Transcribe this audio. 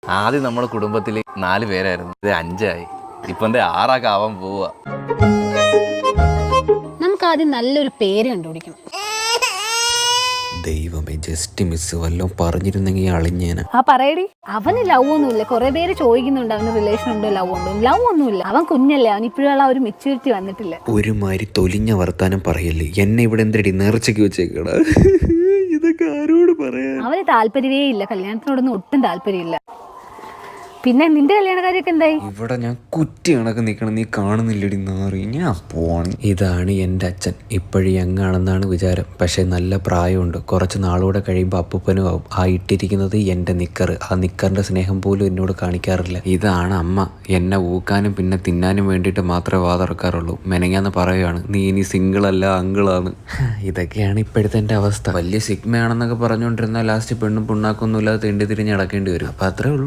ആദ്യം നമ്മുടെ കുടുംബത്തിൽ 4 പേരായിരുന്നു, ഇത് 5 ആയി. ഇപ്പൊ 6 ആവാൻ പോവാ. നമുക്ക് ആദ്യം നല്ലൊരു പേര് കണ്ടുപിടിക്കണം. ദൈവമേ, ജസ്റ്റ് മിസ് വല്ലതും പറഞ്ഞിരുന്നെങ്കിൽ അളിഞ്ഞേന. പറയടി. അവന് ലവ് ഒന്നുമില്ല. കുറെ പേര് ചോദിക്കുന്നുണ്ട് അവന് റിലേഷൻ ഉണ്ടോ, ലവ് ഉണ്ടോ. ലവ് ഒന്നുമില്ല. അവൻ കുഞ്ഞല്ലേ, അവൻ ഇപ്പോഴുള്ള ഒരു മെച്യൂരിറ്റി വന്നിട്ടില്ല. ഒരുമാതിരി തൊലിഞ്ഞ വർത്താനം പറയല്ലേ. എന്നെ ഇവിടെ എന്തടി നേർച്ചയ്ക്ക് വെച്ചേക്കടാ. ഇതൊക്കെ ആരോട് പറയാ? അവന് താല്പര്യമേ ഇല്ല, കല്യാണത്തിനോടൊന്നും ഒട്ടും താല്പര്യമില്ല. പിന്നെ നിന്റെ കല്യാണക്കാരിയൊക്കെ എന്തായി? ഇവിടെ ഞാൻ കുറ്റി കണക്ക് നിൽക്കണം, നീ കാണുന്നില്ലടി നാറി. ഞാൻ പോവാണ്. ഇതാണ് എൻ്റെ അച്ഛൻ. ഇപ്പോഴും യങ്ങാണെന്നാണ് വിചാരം, പക്ഷെ നല്ല പ്രായമുണ്ട്. കുറച്ച് നാളൂടെ കഴിയുമ്പോൾ അപ്പൂപ്പനും ആവും. ആ ഇട്ടിരിക്കുന്നത് എൻ്റെ നിക്കർ. ആ നിക്കറിൻ്റെ സ്നേഹം പോലും എന്നോട് കാണിക്കാറില്ല. ഇതാണ് അമ്മ. എന്നെ ഊക്കാനും പിന്നെ തിന്നാനും വേണ്ടിയിട്ട് മാത്രമേ വാതുറക്കാറുള്ളൂ. മെനങ്ങാന്ന് പറയുകയാണ്, നീ ഇനി സിംഗിളല്ല അങ്കിളാണ്. ഇതൊക്കെയാണ് ഇപ്പോഴത്തെ എൻ്റെ അവസ്ഥ. വലിയ സിഗ്മയാണെന്നൊക്കെ പറഞ്ഞുകൊണ്ടിരുന്നാൽ ലാസ്റ്റ് പെണ്ണും പുണ്ണാക്കൊന്നും ഇല്ലാതെ തെണ്ടി തിരിഞ്ഞ് നടക്കേണ്ടി വരും. അപ്പം അത്രേ ഉള്ളൂ.